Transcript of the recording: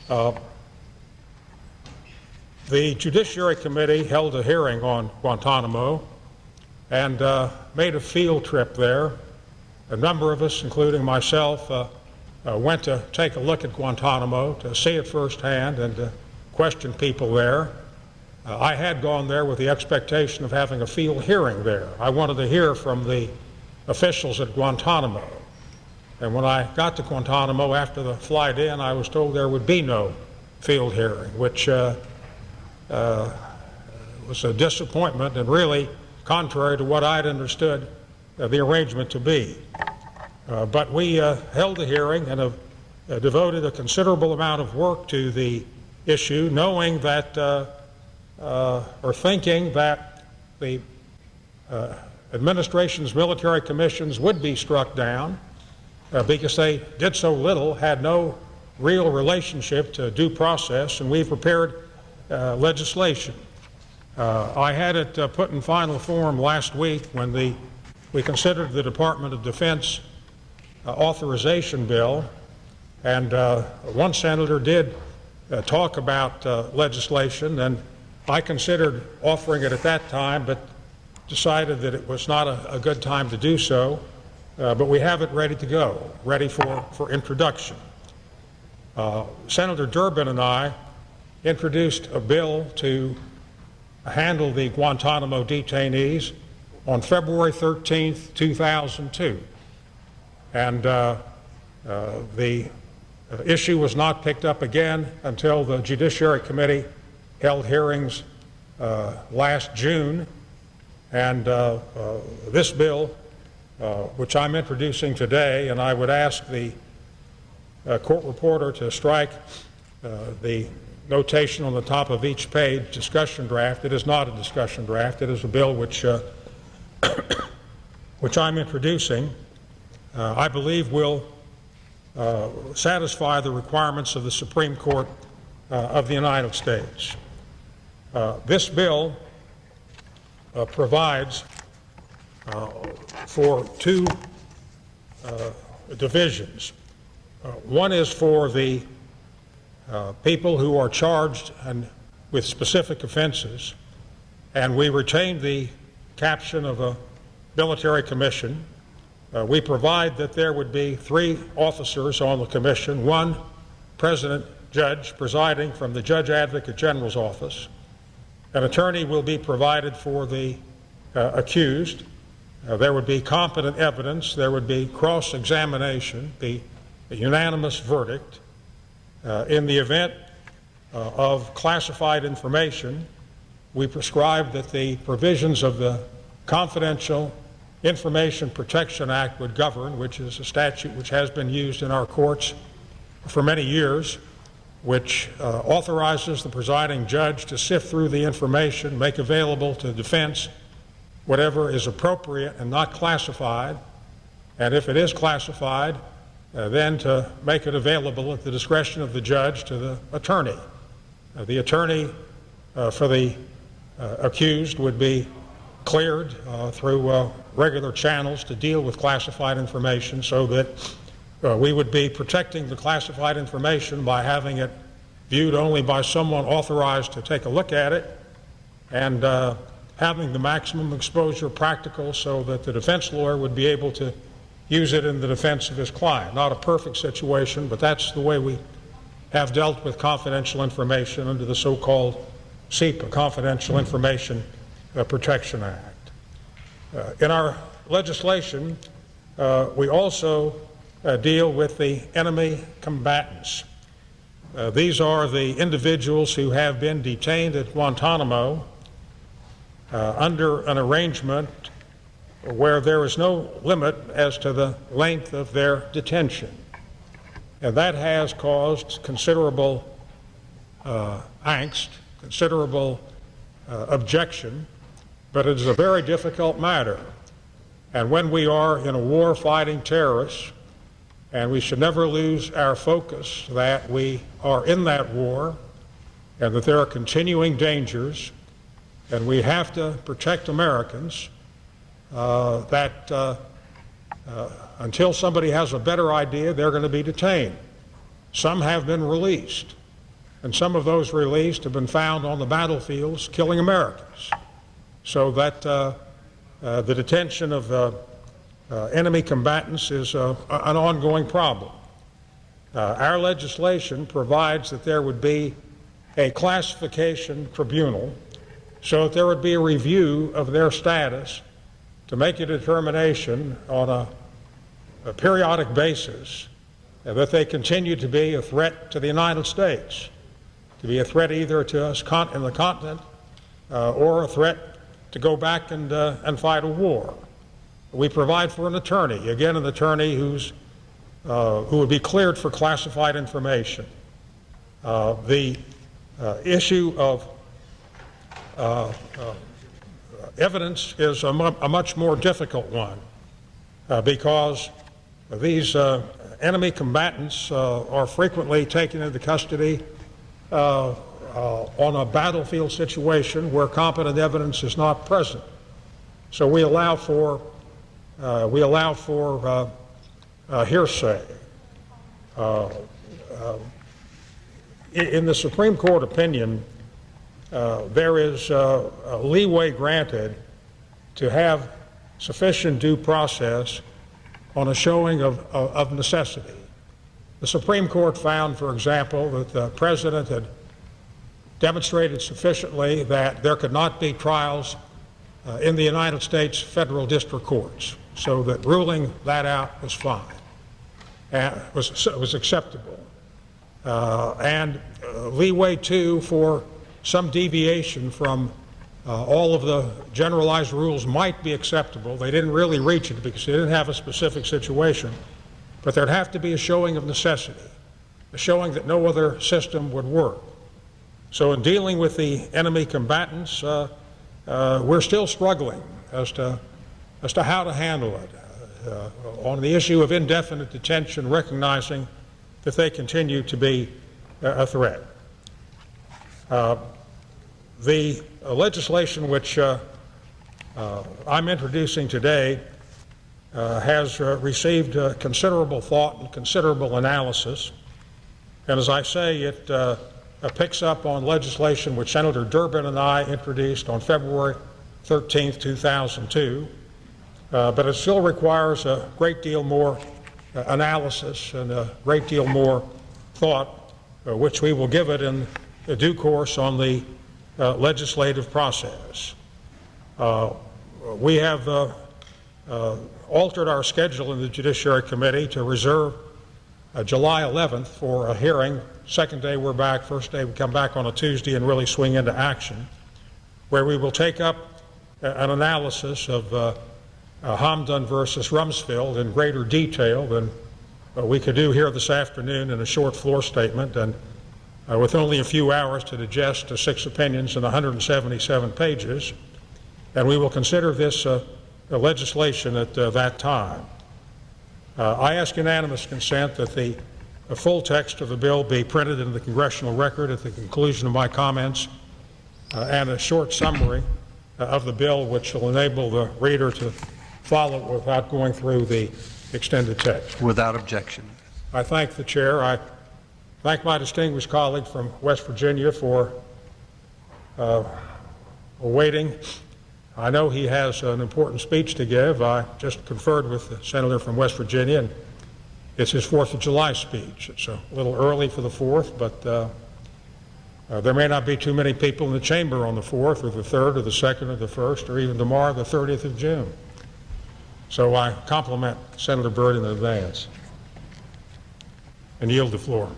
The Judiciary Committee held a hearing on Guantanamo and made a field trip there. A number of us, including myself, went to take a look at Guantanamo, to see it firsthand and to question people there. I had gone there with the expectation of having a field hearing there. I wanted to hear from the officials at Guantanamo. And when I got to Guantanamo after the flight in, I was told there would be no field hearing, which was a disappointment and really contrary to what I'd understood the arrangement to be. But we held a hearing and have devoted a considerable amount of work to the issue, knowing that, or thinking that the administration's military commissions would be struck down because they did so little, had no real relationship to due process, and we've prepared legislation. I had it put in final form last week when we considered the Department of Defense authorization bill, and one senator did talk about legislation, and I considered offering it at that time, but decided that it was not a good time to do so. But we have it ready to go, ready for introduction. Senator Durbin and I introduced a bill to handle the Guantanamo detainees on February 13th, 2002. And the issue was not picked up again until the Judiciary Committee held hearings last June. And this bill, which I'm introducing today, and I would ask the court reporter to strike the notation on the top of each page, discussion draft. It is not a discussion draft. It is a bill which I'm introducing. I believe will satisfy the requirements of the Supreme Court of the United States. This bill provides for two divisions. One is for the people who are charged with specific offenses, and we retain the caption of a military commission. We provide that there would be 3 officers on the commission, 1 president judge presiding from the Judge Advocate General's office. An attorney will be provided for the accused. There would be competent evidence. There would be cross-examination, be a unanimous verdict. In the event of classified information, we prescribe that the provisions of the Confidential Information Protection Act would govern, which is a statute which has been used in our courts for many years, which authorizes the presiding judge to sift through the information, make available to defense whatever is appropriate and not classified, and if it is classified, then to make it available at the discretion of the judge to the attorney. The attorney for the accused would be cleared through regular channels to deal with classified information, so that we would be protecting the classified information by having it viewed only by someone authorized to take a look at it, and having the maximum exposure practical so that the defense lawyer would be able to use it in the defense of his client. Not a perfect situation, but that's the way we have dealt with confidential information under the so-called CSPA, Confidential Information Protection Act. In our legislation, we also deal with the enemy combatants. These are the individuals who have been detained at Guantanamo under an arrangement where there is no limit as to the length of their detention. And that has caused considerable angst, considerable objection, but it is a very difficult matter. And when we are in a war fighting terrorists, and we should never lose our focus that we are in that war and that there are continuing dangers, and we have to protect Americans, that until somebody has a better idea, they're going to be detained. Some have been released. and some of those released have been found on the battlefields killing Americans. So that the detention of enemy combatants is an ongoing problem. Our legislation provides that there would be a classification tribunal so that there would be a review of their status to make a determination on a periodic basis that they continue to be a threat to the United States, to be a threat either to us in the continent or a threat to go back and fight a war. We provide for an attorney, again an attorney who would be cleared for classified information. The issue of evidence is a much more difficult one because these enemy combatants are frequently taken into custody on a battlefield situation where competent evidence is not present. So we allow for hearsay. In the Supreme Court opinion, there is leeway granted to have sufficient due process on a showing of necessity. The Supreme Court found, for example, that the President had demonstrated sufficiently that there could not be trials in the United States federal district courts, so that ruling that out was fine, was acceptable. And leeway, too, for some deviation from all of the generalized rules might be acceptable. They didn't really reach it because they didn't have a specific situation, but there'd have to be a showing of necessity, a showing that no other system would work. So in dealing with the enemy combatants, we're still struggling as to how to handle it. On the issue of indefinite detention, recognizing that they continue to be a threat. The legislation which I'm introducing today has received considerable thought and considerable analysis. And as I say, it picks up on legislation which Senator Durbin and I introduced on February 13, 2002. But it still requires a great deal more analysis and a great deal more thought, which we will give it in due course on the legislative process. We have altered our schedule in the Judiciary Committee to reserve July 11th for a hearing. Second day we're back, first day we come back on a Tuesday and really swing into action, where we will take up an analysis of Hamdan versus Rumsfeld in greater detail than we could do here this afternoon in a short floor statement, and with only a few hours to digest 6 opinions and 177 pages. And we will consider this legislation at that time. I ask unanimous consent that the full text of the bill be printed in the congressional record at the conclusion of my comments, and a short summary of the bill which will enable the reader to follow it without going through the extended text. Without objection. I thank the chair. I thank my distinguished colleague from West Virginia for waiting. I know he has an important speech to give. I just conferred with the senator from West Virginia, and it's his 4th of July speech. It's a little early for the 4th, but there may not be too many people in the chamber on the 4th or the 3rd or the 2nd or the 1st or even tomorrow, the 30th of June. So I compliment Senator Byrd in advance and yield the floor.